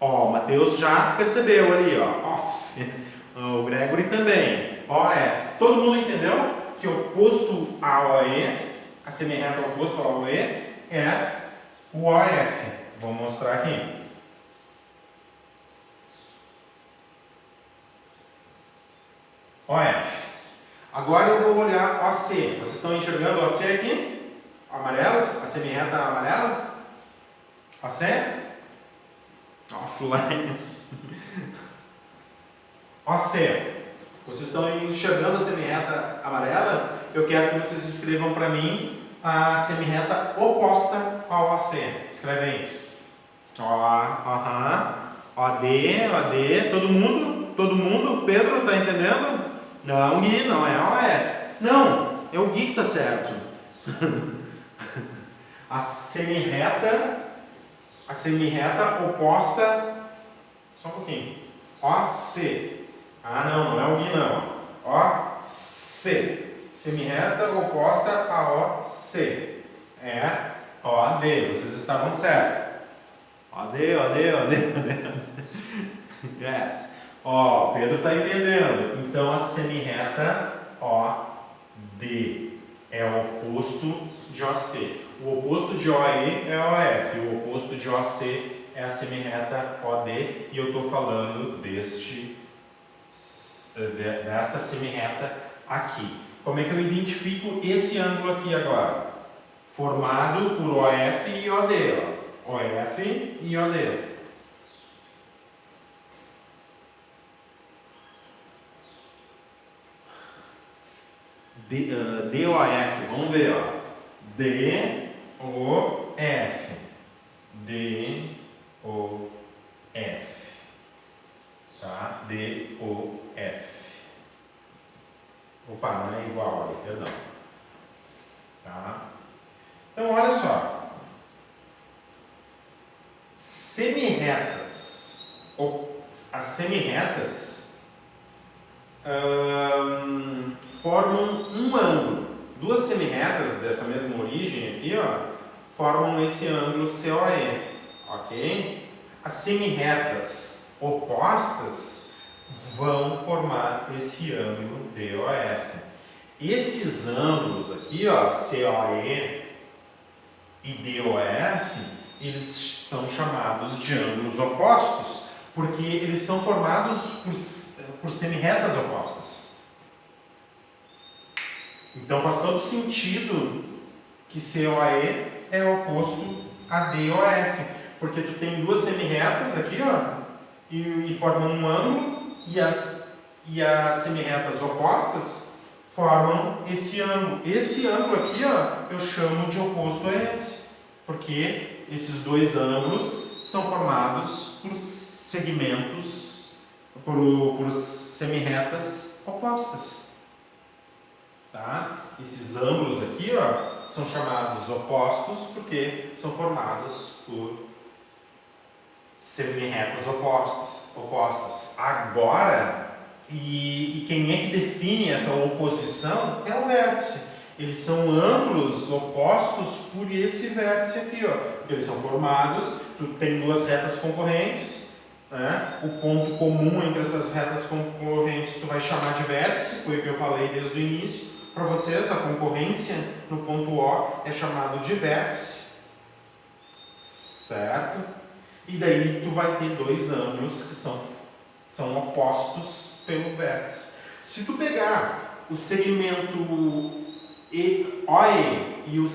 Ó, o Matheus já percebeu ali, ó. Off. O Gregory também. OF. Todo mundo entendeu que o oposto a OE, a semirreta oposto a OE, é o OF. Vou mostrar aqui. OF. Agora eu vou olhar OC. Vocês estão enxergando o OC aqui? Amarelos? A semirreta amarela? OC? Offline. OC. Vocês estão enxergando a semirreta amarela? Eu quero que vocês escrevam para mim a semirreta oposta ao OC. Escreve aí. OD, OD. Todo mundo? Todo mundo? Pedro, tá entendendo? Não, Gui, não é OF. Não, é o Gui que tá certo. A semirreta oposta, só um pouquinho, OC. Ah, não é o Gui não. OC. Semirreta oposta a OC. É OD, vocês estavam certos. OD. Yes. Ó, Pedro está entendendo. Então a semirreta OD é o oposto de OC. O oposto de OE é OF. O oposto de OC é a semirreta OD. E eu estou falando desta semirreta aqui. Como é que eu identifico esse ângulo aqui agora? Formado por OF e OD. Ó. OF e OD. DOF, vamos ver, ó. DOF. DOF. Tá? DOF. Opa, não é igual ali, perdão. Tá? Então, olha só. Semirretas. As semirretas formam um ângulo. Duas semirretas dessa mesma origem aqui, ó, formam esse ângulo COE, ok? As semirretas opostas vão formar esse ângulo DOF. Esses ângulos aqui, ó, COE e DOF, eles são chamados de ângulos opostos, porque eles são formados por semirretas opostas. Então faz todo sentido que COE é oposto a DOF, porque tu tem duas semirretas aqui, ó, e formam um ângulo, e as semirretas opostas formam esse ângulo. Esse ângulo aqui, ó, eu chamo de oposto a esse, porque esses dois ângulos são formados por segmentos, por semirretas opostas. Tá? Esses ângulos aqui, ó, são chamados opostos porque são formados por semirretas opostas. Agora, e quem é que define essa oposição é o vértice. Eles são ângulos opostos por esse vértice aqui, ó, porque eles são formados, tu tem duas retas concorrentes, né? O ponto comum entre essas retas concorrentes tu vai chamar de vértice, foi o que eu falei desde o início. Para vocês, a concorrência no ponto O é chamado de vértice, certo? E daí tu vai ter dois ângulos que são opostos pelo vértice. Se tu pegar o segmento OE e a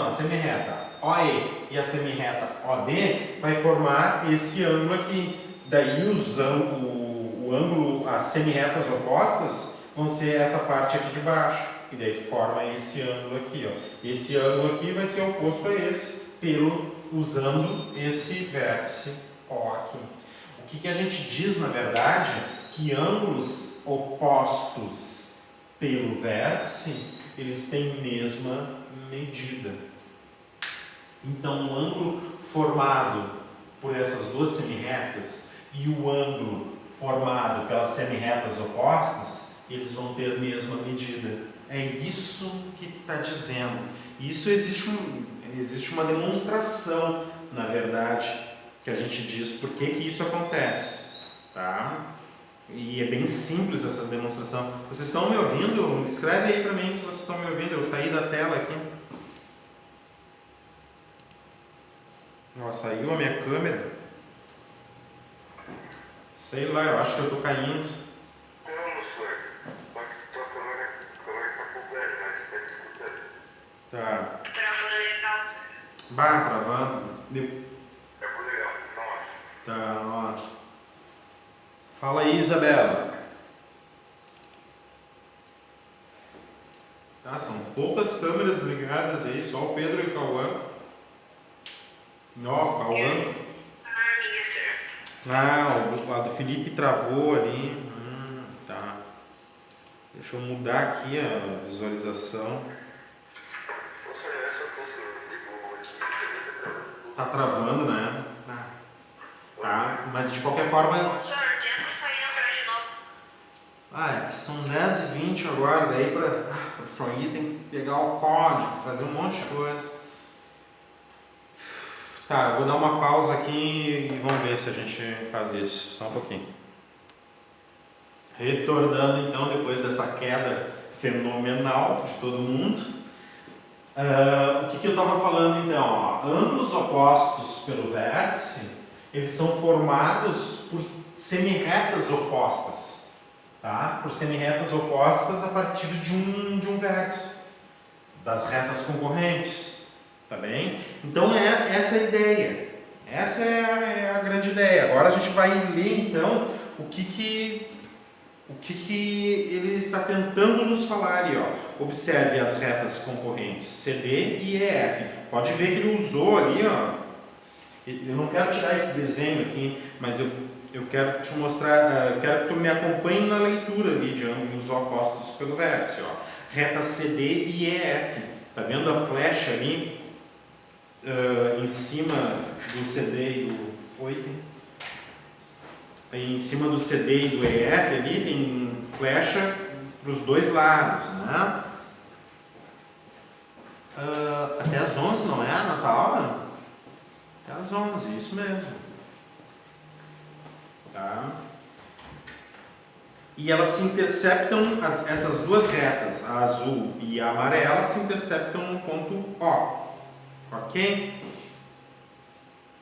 semirreta OE e a semirreta OD, vai formar esse ângulo aqui. Daí as semirretas opostas vão ser essa parte aqui de baixo. E daí tu forma esse ângulo aqui, ó. Esse ângulo aqui vai ser oposto a esse, usando esse vértice O aqui. O que a gente diz, na verdade, que ângulos opostos pelo vértice, eles têm mesma medida. Então, o ângulo formado por essas duas semirretas e o ângulo formado pelas semirretas opostas, eles vão ter a mesma medida. É isso que está dizendo. Isso existe uma demonstração, na verdade, que a gente diz por que isso acontece, tá? E é bem simples essa demonstração. Vocês estão me ouvindo? Escreve aí para mim se vocês estão me ouvindo. Eu saí da tela aqui. Ó, saiu a minha câmera. Sei lá, eu acho que eu tô caindo. Não, senhor. Só que tua câmera tá coberta, mas tá te escutando. Tá. Travando legal. Bah, travando. É por legal. Nossa. Tá, ó. Fala aí, Isabela. Tá, são poucas câmeras ligadas aí, só o Pedro e o Cauã. Ó, o Cauã. Minha, senhor. Ah, a do Felipe travou ali. Tá. Deixa eu mudar aqui a visualização. Ô, senhor, essa postura ligou aqui. Tá travando, né? Tá, mas de qualquer forma. Senhor, tenta sair e entrar de novo. É que são 10h20 agora, daí pra ir tem que pegar o código, fazer um monte de coisa. Tá, eu vou dar uma pausa aqui e vamos ver se a gente faz isso. Só um pouquinho. Retornando então, depois dessa queda fenomenal de todo mundo. O que eu estava falando então? Ó, ângulos opostos pelo vértice, eles são formados por semirretas opostas. Tá? Por semirretas opostas a partir de um vértice. Das retas concorrentes. Tá bem? Então essa é a ideia. Essa é a grande ideia. Agora a gente vai ler então o que ele está tentando nos falar ali. Ó. Observe as retas concorrentes CD e EF. Pode ver que ele usou ali. Ó. Eu não quero tirar esse desenho aqui, mas eu quero te mostrar, quero que tu me acompanhe na leitura ali de ângulos opostos pelo vértice. Ó. Reta CD e EF. Tá vendo a flecha ali? Em cima do CD e do... Oi? Em cima do CD e do EF ali tem flecha para os dois lados, né? Até às 11, não é? Nossa aula? Até às 11, isso mesmo. Tá? E elas se interceptam, essas duas retas, a azul e a amarela, se interceptam no ponto O. Ok?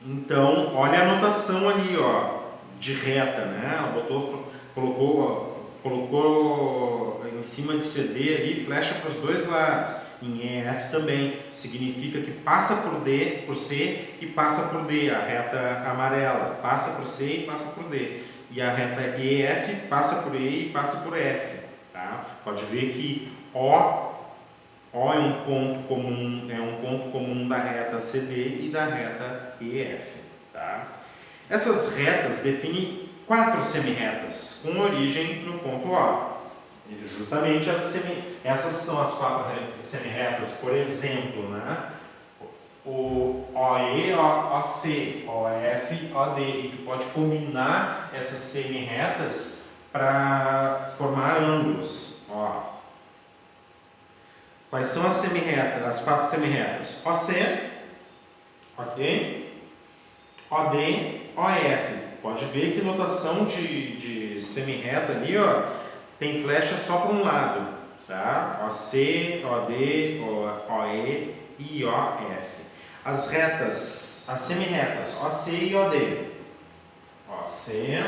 Então, olha a notação ali, ó, de reta, né? Ela colocou em cima de CD ali, flecha para os dois lados. Em EF também, significa que passa por C e passa por D, a reta amarela. Passa por C e passa por D. E a reta EF passa por E e passa por F. Tá? Pode ver que O é um ponto comum da reta CD e da reta EF. Tá? Essas retas definem 4 semirretas com origem no ponto O. E justamente essas são as 4 semirretas, por exemplo, né? O OE, OC, OF, OD. E tu pode combinar essas semirretas para formar ângulos. Ó. Quais são as semirretas, as 4 semirretas? OC, ok? OD, OF. Pode ver que notação de semirreta ali, ó, tem flecha só para um lado, tá? OC, OD, OE e OF. As retas, as semirretas, OC e OD. OC,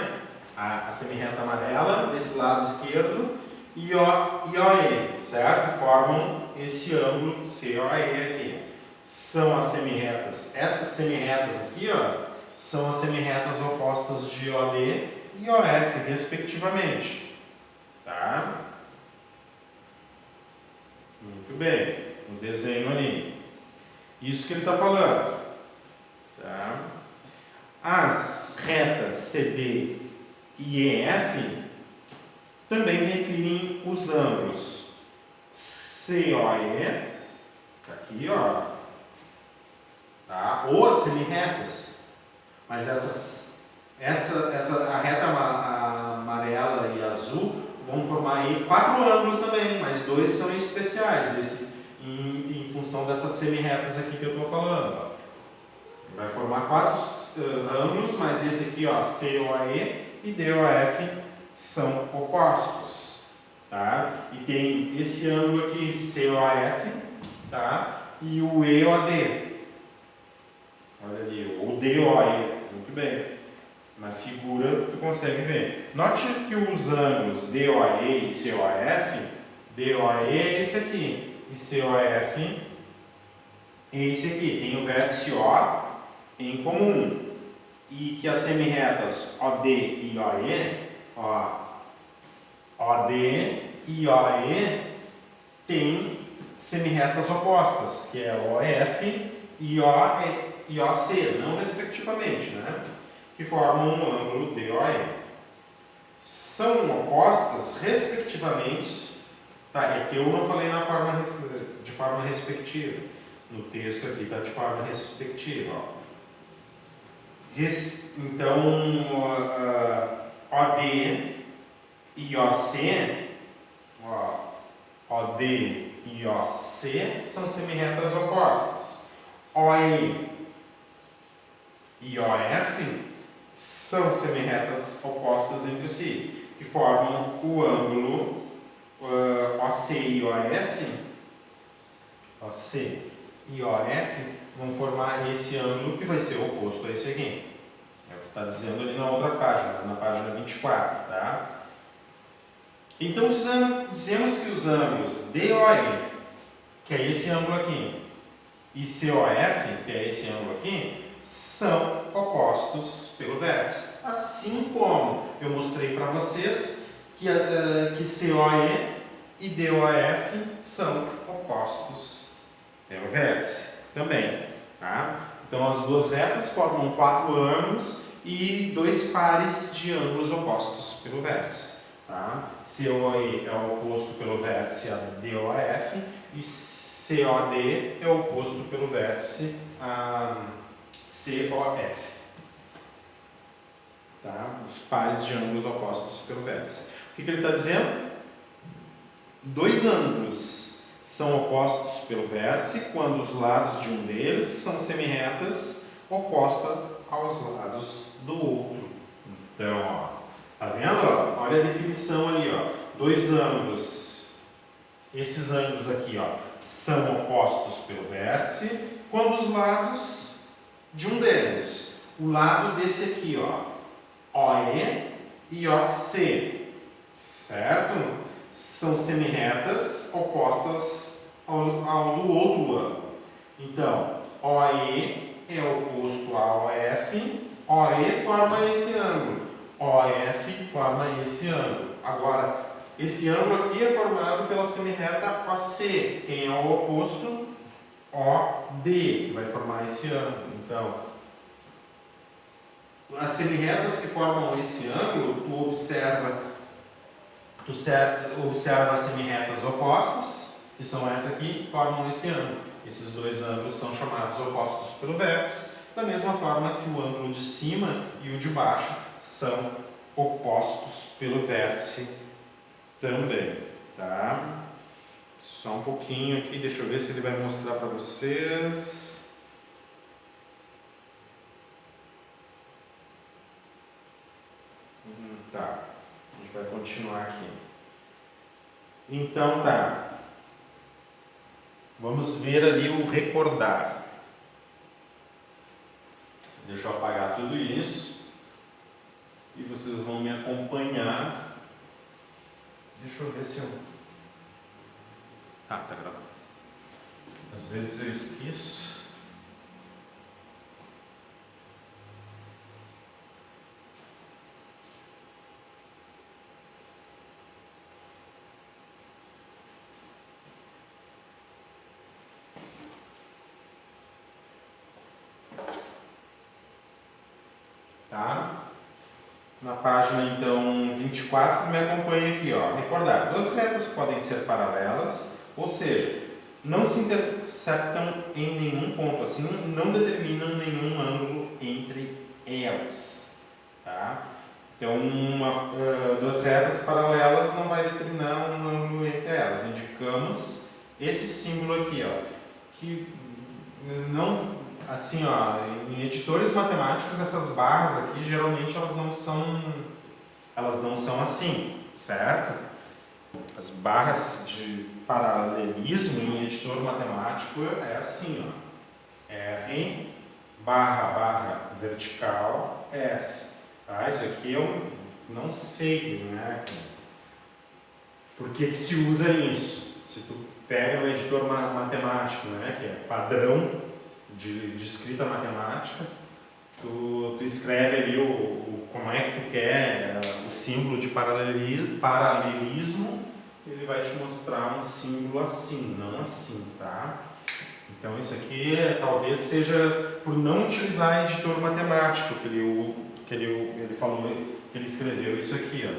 a semirreta amarela desse lado esquerdo e OE, certo? Formam esse ângulo COE aqui. São as semirretas. Essas semirretas aqui, ó, são as semirretas opostas de OD e OF, respectivamente. Tá? Muito bem. O desenho ali. Isso que ele está falando. Tá? As retas CD e EF também definem os ângulos COE, aqui, ó, tá? Ou as semirretas, mas a reta amarela e azul vão formar aí 4 ângulos também, mas 2 são especiais, esse em função dessas semirretas aqui que eu estou falando. Ó. Vai formar 4 ângulos, mas esse aqui, ó, COAE e DOF são opostos, tá? E tem esse ângulo aqui, COAF, tá? E o EOD. Olha ali, o DOE, muito bem. Na figura tu consegue ver. Note que os ângulos DOE e COAF, DOE é esse aqui, e COAF é esse aqui. Tem o vértice O em comum. E que as semirretas OD e OE, ó, OD e OE têm semirretas opostas, que é OF e OC, não respectivamente, né? Que formam um ângulo DOE. São opostas respectivamente, tá? É que eu não falei de forma respectiva. No texto aqui está de forma respectiva, ó. Então, OD e OC, ó, OD e OC são semirretas opostas. OE e OF são semirretas opostas entre si, que formam o ângulo OC e OF vão formar esse ângulo que vai ser oposto a esse aqui. É o que está dizendo ali na outra página, na página 24, tá? Então, dizemos que os ângulos DOE, que é esse ângulo aqui, e COF, que é esse ângulo aqui, são opostos pelo vértice. Assim como eu mostrei para vocês que COE e DOF são opostos pelo vértice também, tá? Então as duas retas formam 4 ângulos e 2 pares de ângulos opostos pelo vértice, tá? COE é o oposto pelo vértice a DOF e COD é o oposto pelo vértice a COF, tá? Os pares de ângulos opostos pelo vértice. O que ele está dizendo? 2 ângulos são opostos pelo vértice quando os lados de um deles são semirretas opostas aos lados do outro. Então, ó, tá vendo? Ó? Olha a definição ali, ó. 2 ângulos, esses ângulos aqui, ó, são opostos pelo vértice quando os lados de um deles, o lado desse aqui, ó, OE e OC, certo? São semirretas opostas ao do outro ângulo. Então, OE é oposto a OF, OE forma esse ângulo, OF forma esse ângulo. Agora, esse ângulo aqui é formado pela semirreta OC, quem é o oposto? OD, que vai formar esse ângulo. Então, as semirretas que formam esse ângulo, tu observa as semirretas opostas, que são essas aqui, formam esse ângulo. Esses 2 ângulos são chamados opostos pelo vértice, da mesma forma que o ângulo de cima e o de baixo são opostos pelo vértice também, tá? Só um pouquinho aqui, deixa eu ver se ele vai mostrar para vocês. Tá, a gente vai continuar aqui. Então tá, vamos ver ali o recordar. Deixa eu apagar tudo isso e vocês vão me acompanhar. Deixa eu ver se eu... Ah, tá gravando. Às vezes eu esqueço. Tá? Na página, então, 24, me acompanha aqui, ó. Recordar, 2 retas podem ser paralelas, ou seja, não se interceptam em nenhum ponto, assim, não determinam nenhum ângulo entre elas, tá? Então, 2 retas paralelas não vai determinar um ângulo entre elas. Indicamos esse símbolo aqui, ó, que não... assim, ó, em editores matemáticos, essas barras aqui, geralmente elas não são assim, certo? As barras de paralelismo em editor matemático é assim, ó. R barra vertical S. Tá? Isso aqui eu não sei, né? Por que se usa isso? Se tu pega no editor matemático, né, que é padrão de escrita matemática, tu escreve ali como é que tu quer o símbolo de paralelismo, ele vai te mostrar um símbolo assim, não assim, tá? Então isso aqui talvez seja por não utilizar editor matemático que ele falou, que ele escreveu isso aqui, ó.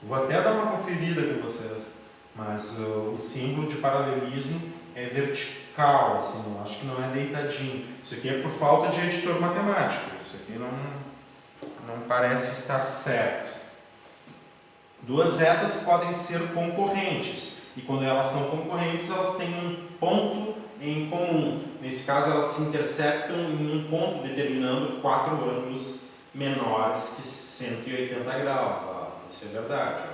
Vou até dar uma conferida com vocês, mas o símbolo de paralelismo é vertical, assim, eu acho que não é deitadinho. Isso aqui é por falta de editor matemático, isso aqui não parece estar certo. Duas retas podem ser concorrentes, e quando elas são concorrentes, elas têm um ponto em comum. Nesse caso, elas se intersectam em um ponto determinando 4 ângulos menores que 180 graus. Ó, isso é verdade. Ó.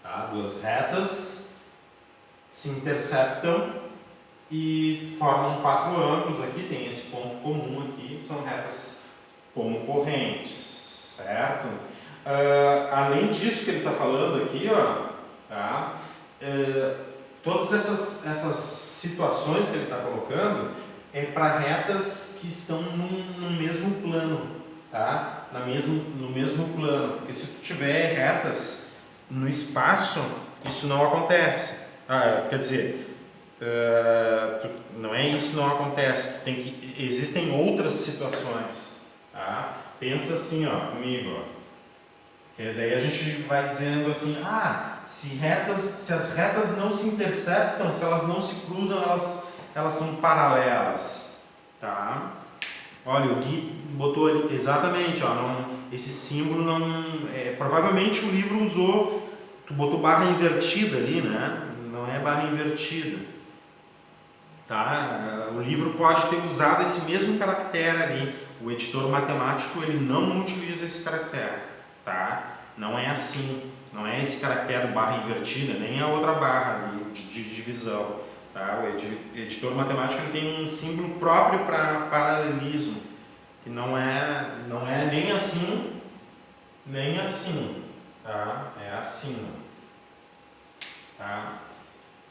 Tá? Duas retas se intersectam e formam 4 ângulos. Aqui tem esse ponto comum aqui, são retas concorrentes, certo? Além disso que ele está falando aqui, ó, tá? Todas essas situações que ele está colocando é para retas que estão no mesmo plano, tá? No mesmo plano, porque se tu tiver retas no espaço, isso não acontece. Quer dizer, não é isso não acontece. Existem outras situações, tá? Pensa assim, ó, comigo, ó. Que daí a gente vai dizendo assim, se as retas não se intersectam, se elas não se cruzam, elas são paralelas, tá? Olha, o Gui botou ali, exatamente, ó, esse símbolo provavelmente o livro tu botou barra invertida ali, né? Não é barra invertida, tá? O livro pode ter usado esse mesmo caractere ali, o editor matemático ele não utiliza esse caractere. Tá? Não é assim, não é esse caractere barra invertida, nem a outra barra ali de divisão. Tá? O editor matemático ele tem um símbolo próprio para paralelismo, que não é nem assim, nem assim. Tá? É assim. Tá?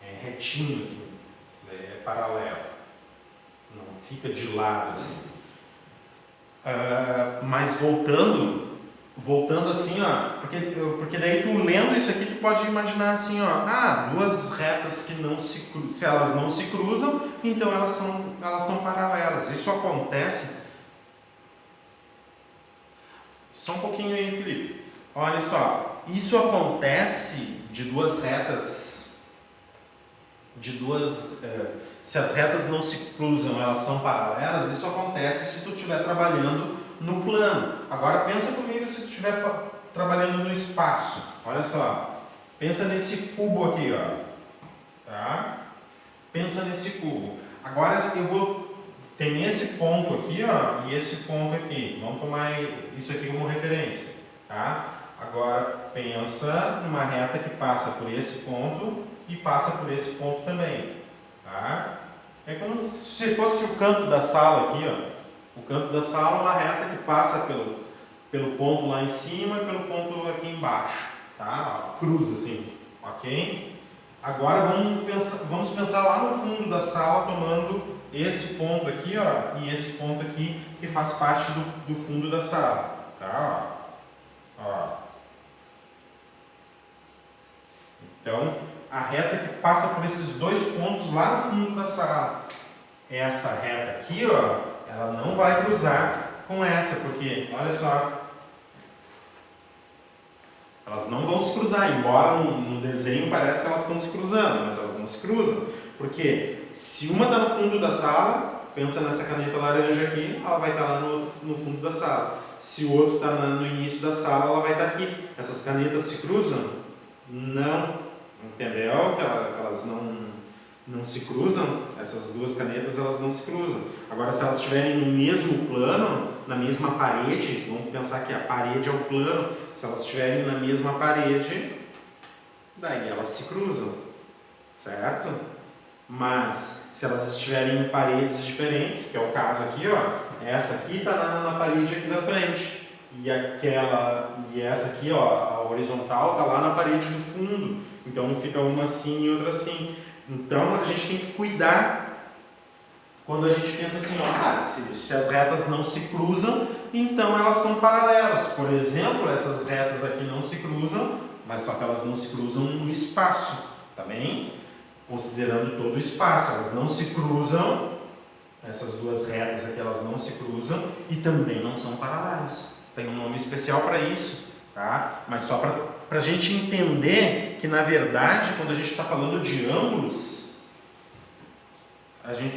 É retinho aqui, é paralelo, não fica de lado assim. Mas voltando assim, ó, porque daí tu lendo isso aqui tu pode imaginar assim, ó, duas retas que se elas não se cruzam, então elas são paralelas. Isso acontece. Só um pouquinho aí, Felipe. Olha só, isso acontece de duas retas, se as retas não se cruzam, elas são paralelas. Isso acontece se tu estiver trabalhando no plano. Agora pensa comigo se tu estiver trabalhando no espaço. Olha só, pensa nesse cubo aqui, ó. Tá? Pensa nesse cubo. Agora tem esse ponto aqui, ó, e esse ponto aqui. Vamos tomar isso aqui como referência, tá? Agora pensa numa reta que passa por esse ponto e passa por esse ponto também, tá? É como se fosse o canto da sala aqui, ó. O canto da sala é uma reta que passa pelo ponto lá em cima e pelo ponto aqui embaixo, tá? Cruza assim, ok? Agora vamos pensar lá no fundo da sala, tomando esse ponto aqui, ó, e esse ponto aqui que faz parte do fundo da sala, tá? Ó. Então, a reta que passa por esses dois pontos lá no fundo da sala, essa reta aqui, ó, ela não vai cruzar com essa, porque, olha só, elas não vão se cruzar, embora no desenho parece que elas estão se cruzando, mas elas não se cruzam, porque se uma está no fundo da sala, pensa nessa caneta laranja aqui, ela vai estar lá no fundo da sala. Se o outro está no início da sala, ela vai estar aqui. Essas canetas se cruzam? Não. Entendeu? Que elas não se cruzam, essas duas canetas elas não se cruzam. Agora, se elas estiverem no mesmo plano, na mesma parede, vamos pensar que a parede é o plano, se elas estiverem na mesma parede, daí elas se cruzam, certo? Mas, se elas estiverem em paredes diferentes, que é o caso aqui, ó, essa aqui está na parede aqui da frente, e essa aqui, ó, a horizontal está lá na parede do fundo, então fica uma assim e outra assim. Então a gente tem que cuidar quando a gente pensa assim, ó, se as retas não se cruzam, então elas são paralelas. Por exemplo, essas retas aqui não se cruzam, mas só que elas não se cruzam no espaço, tá bem? Considerando todo o espaço, elas não se cruzam, essas duas retas aqui elas não se cruzam e também não são paralelas. Tem um nome especial para isso, tá? Mas só para a gente entender que, na verdade, quando a gente está falando de ângulos,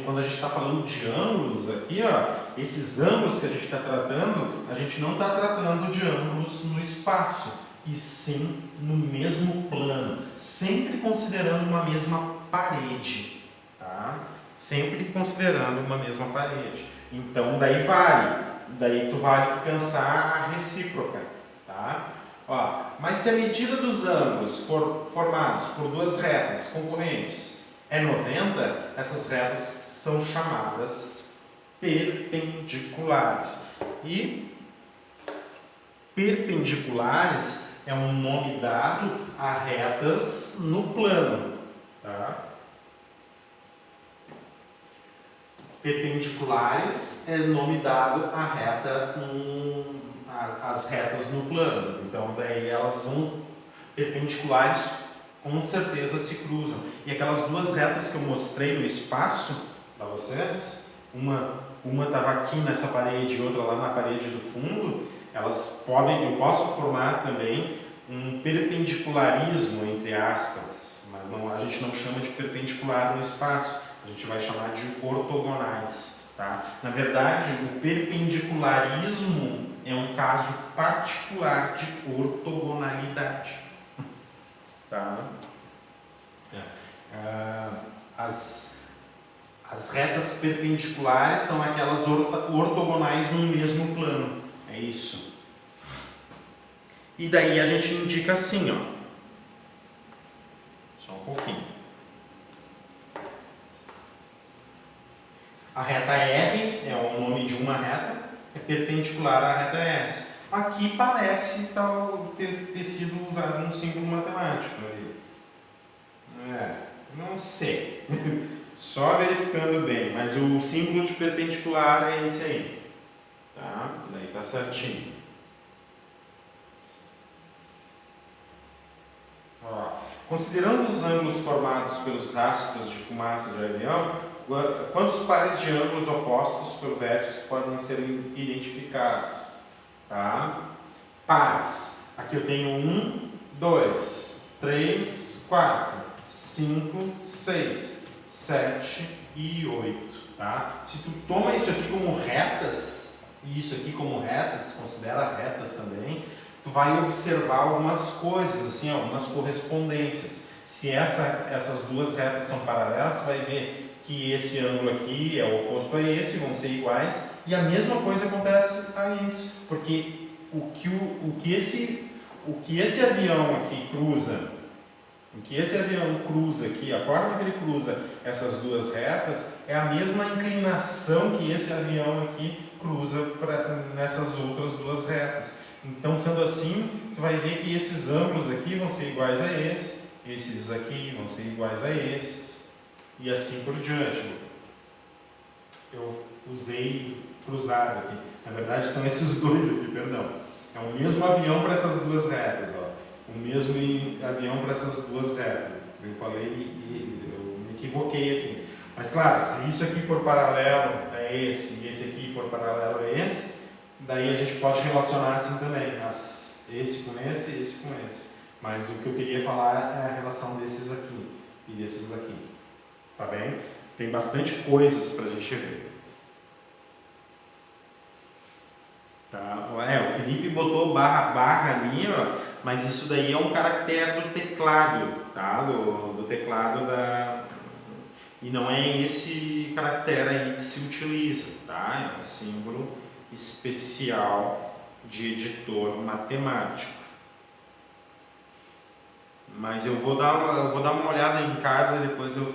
quando a gente está falando de ângulos aqui, ó, esses ângulos que a gente está tratando, a gente não está tratando de ângulos no espaço, e sim no mesmo plano, sempre considerando uma mesma parede, tá? Sempre considerando uma mesma parede. Então, daí tu vale pensar a recíproca, tá? Ó, mas se a medida dos ângulos formados por duas retas concorrentes é 90, essas retas são chamadas perpendiculares. E perpendiculares é um nome dado a retas no plano, tá? Perpendiculares é nome dado a as retas no plano. Então daí elas vão perpendiculares, com certeza se cruzam. E aquelas duas retas que eu mostrei no espaço para vocês, uma estava aqui nessa parede e outra lá na parede do fundo, eu posso formar também um perpendicularismo entre aspas, mas a gente não chama de perpendicular no espaço. A gente vai chamar de ortogonais, tá? Na verdade, o perpendicularismo é um caso particular de ortogonalidade, tá? As retas perpendiculares são aquelas ortogonais no mesmo plano, é isso. E daí a gente indica assim, ó. Só um pouquinho. A reta R é o nome de uma reta, é perpendicular à reta S. Aqui parece ter sido usado um símbolo matemático ali. Não sei. Só verificando bem, mas o símbolo de perpendicular é esse aí. Tá? Daí tá certinho. Ó, considerando os ângulos formados pelos rastros de fumaça de avião, quantos pares de ângulos opostos pelo vértice podem ser identificados? Tá? Pares. Aqui eu tenho 1, 2, 3, 4, 5, 6, 7 e 8. Tá? Se tu toma isso aqui como retas, e isso aqui como retas, considera retas também, tu vai observar algumas coisas, assim, algumas correspondências. Se essas duas retas são paralelas, tu vai ver que esse ângulo aqui é oposto a esse, vão ser iguais, e a mesma coisa acontece a isso, porque o que esse avião aqui cruza, a forma que ele cruza essas duas retas é a mesma inclinação que esse avião aqui cruza nessas outras duas retas. Então, sendo assim, tu vai ver que esses ângulos aqui vão ser iguais a esses aqui vão ser iguais a esses, e assim por diante. Eu usei cruzado aqui. Na verdade, são esses dois aqui, perdão. É o mesmo avião para essas duas retas, ó. O mesmo avião para essas duas retas. Eu falei e eu me equivoquei aqui. Mas claro, se isso aqui for paralelo a esse e esse aqui for paralelo a esse, daí a gente pode relacionar assim também. Esse com esse e esse com esse. Mas o que eu queria falar é a relação desses aqui e desses aqui. Tá bem? Tem bastante coisas para a gente ver. Tá? O Felipe botou barra ali, ó, mas isso daí é um caractere do teclado, tá? Do teclado da... E não é esse caractere aí que se utiliza, tá? É um símbolo especial de editor matemático. Mas eu vou dar uma olhada em casa e depois eu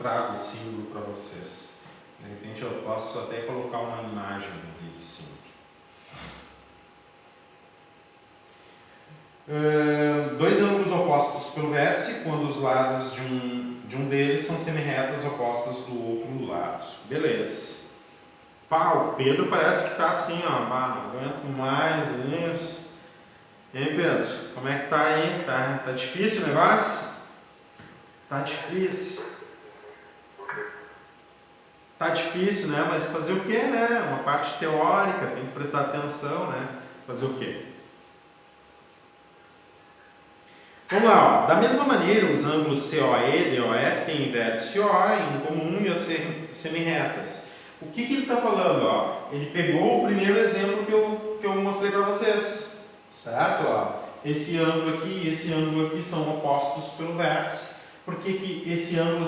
trago o símbolo para vocês. De repente eu posso até colocar uma imagem do símbolo. Dois ângulos opostos pelo vértice, quando os lados de um deles são semirretas opostas do outro lado. Beleza. Pá, o Pedro parece que está assim, ó. Não aguento mais isso. E aí, Pedro, como é que tá aí? Tá difícil o negócio? Tá difícil. Tá difícil, né? Mas fazer o quê, né? Uma parte teórica, tem que prestar atenção, né? Fazer o quê? Vamos lá, ó. Da mesma maneira, os ângulos COE e DOF têm vértice OA em comum e as semirretas. O que ele está falando? Ó? Ele pegou o primeiro exemplo que eu mostrei para vocês, certo? Ó? Esse ângulo aqui e esse ângulo aqui são opostos pelo vértice. Por que esse ângulo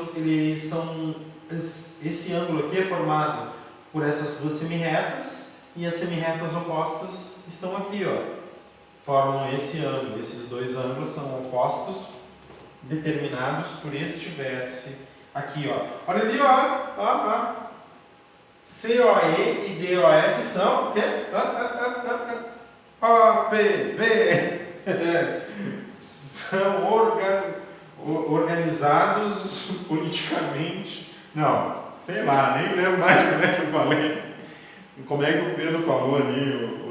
aqui é formado por essas duas semirretas e as semirretas opostas estão aqui, ó. Formam esse ângulo. Esses dois ângulos são opostos, determinados por este vértice aqui, ó. Olha ali, ó. COE e DOF são o quê? OPV. São organizados politicamente. Não, sei lá, nem lembro mais como é que eu falei. Como é que o Pedro falou ali,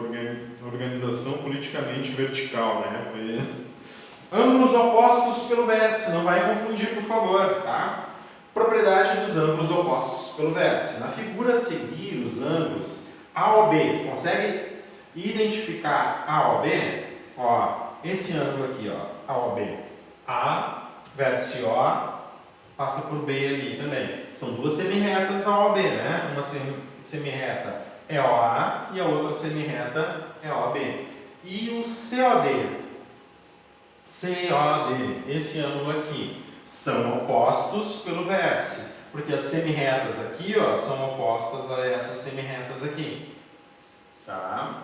organização politicamente vertical, né? Foi isso. Ângulos opostos pelo vértice, não vai confundir, por favor, tá? Propriedade dos ângulos opostos pelo vértice. Na figura a seguir, os ângulos AOB, consegue identificar AOB? Ó, esse ângulo aqui, ó, AOB. A, vértice O, passa por B ali também. São duas semirretas AOB, né? Uma semirreta é OA e a outra semirreta é OB. E o COD, esse ângulo aqui, são opostos pelo vértice, porque as semirretas aqui, ó, são opostas a essas semirretas aqui. Tá?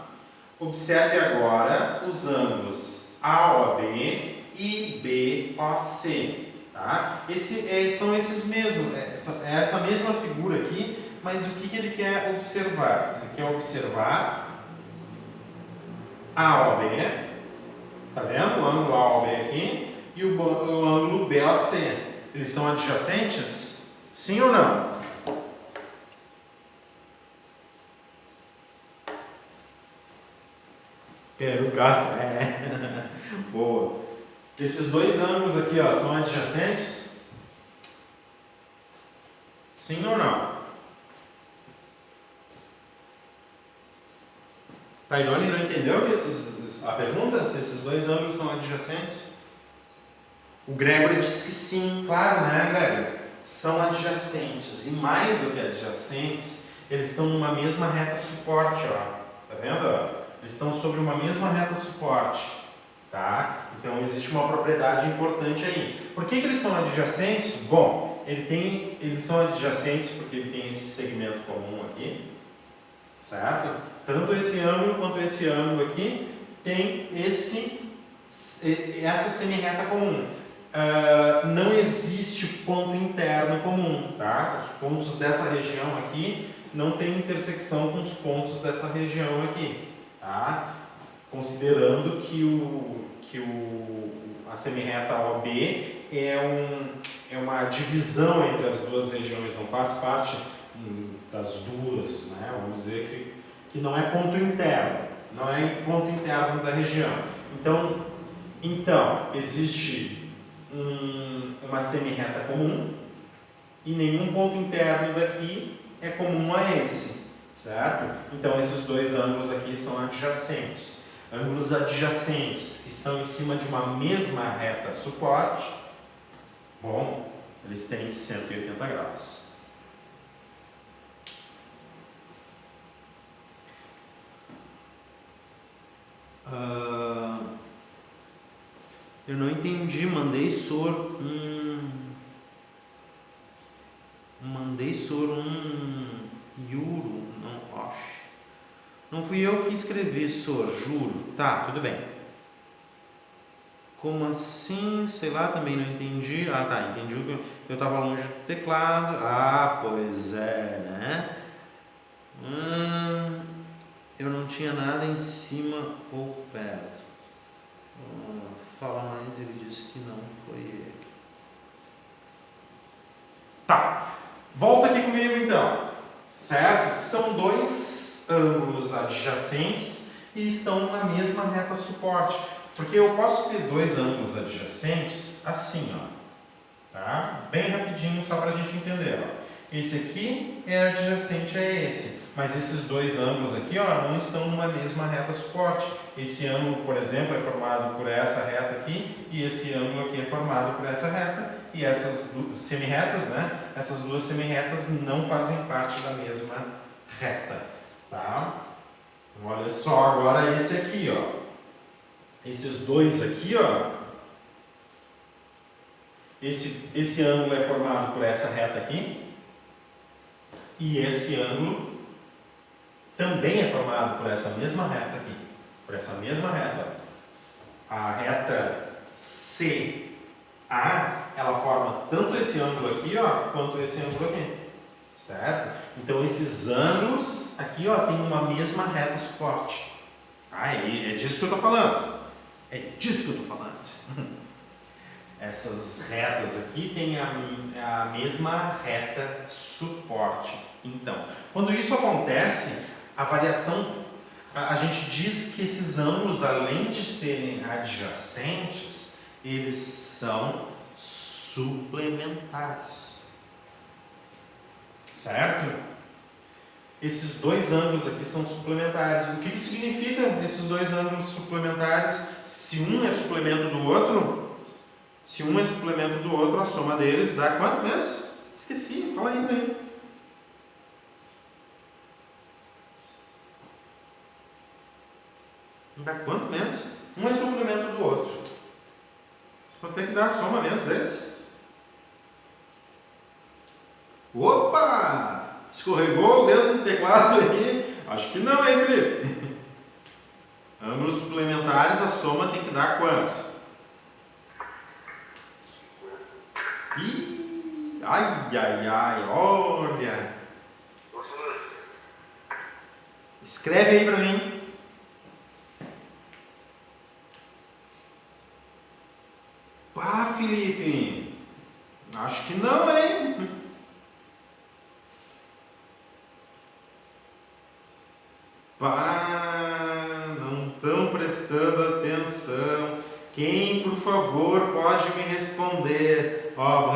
Observe agora os ângulos AOB e BOC. Tá? São esses mesmos, essa mesma figura aqui, mas o que ele quer observar? Ele quer observar AOB, tá vendo? O ângulo AOB aqui e o ângulo BOC. Eles são adjacentes? Sim ou não? Quero café. Boa. Esses dois ângulos aqui, ó, são adjacentes? Sim ou não? Tairone não entendeu a pergunta? Se esses dois ângulos são adjacentes? O Gregory disse que sim, claro, né, Gregory? São adjacentes. E mais do que adjacentes, eles estão numa mesma reta suporte, ó. Tá vendo? Eles estão sobre uma mesma reta suporte. Tá? Então existe uma propriedade importante aí. Por que eles são adjacentes? Bom, eles são adjacentes porque ele tem esse segmento comum aqui, certo? Tanto esse ângulo quanto esse ângulo aqui tem essa semirreta comum. Não existe ponto interno comum, tá? Os pontos dessa região aqui não tem intersecção com os pontos dessa região aqui, tá? Considerando que a semirreta OB é uma divisão entre as duas regiões, não faz parte das duas, né? Vamos dizer que não é ponto interno, não é ponto interno da região. Então existe uma semirreta comum e nenhum ponto interno daqui é comum a esse, certo? Então esses dois ângulos aqui são adjacentes. Ângulos adjacentes que estão em cima de uma mesma reta suporte, bom, eles têm 180 graus. Eu não entendi, mandei SOR. Yuro, não, acho. Não fui eu que escrevi, juro. Tá, tudo bem. Como assim? Sei lá, também não entendi. Ah, tá, entendi o que eu estava longe do teclado. Ah, pois é, né? Eu não tinha nada em cima ou perto. Fala mais, ele disse que não foi ele. Tá, volta aqui comigo então, certo? São dois ângulos adjacentes e estão na mesma reta suporte, porque eu posso ter dois ângulos adjacentes assim, ó, tá? Bem rapidinho só para a gente entender, ó. Esse aqui é adjacente a esse, mas esses dois ângulos aqui, ó, não estão numa mesma reta suporte. Esse ângulo, por exemplo, é formado por essa reta aqui e esse ângulo aqui é formado por essa reta e essas semirretas, né? Essas duas semirretas não fazem parte da mesma reta, tá? Olha só agora esse aqui, ó. Esses dois aqui, ó. Esse ângulo é formado por essa reta aqui. E esse ângulo também é formado por essa mesma reta aqui. Por essa mesma reta. A reta CA, ela forma tanto esse ângulo aqui, ó, quanto esse ângulo aqui. Certo? Então esses ângulos aqui, ó, tem uma mesma reta suporte. Ah, é disso que eu estou falando. É disso que eu estou falando. Essas retas aqui têm a mesma reta suporte. Então, quando isso acontece, a variação, a gente diz que esses ângulos, além de serem adjacentes, eles são suplementares. Certo? Esses dois ângulos aqui são suplementares. O que significa esses dois ângulos suplementares? Se um é suplemento do outro, a soma deles dá quanto mesmo? Esqueci, fala aí pra mim. Dá quanto mesmo? Um é suplemento do outro. Quanto é que dá a soma mesmo deles? Opa! Escorregou o dedo no teclado aí? Acho que não, hein, Felipe? Ângulos suplementares, a soma tem que dar quanto? Ih, ai, olha. Escreve aí pra mim. Pá, Felipe. Acho que não, hein? Pá, não estão prestando atenção. Quem, por favor, pode me responder? Ó,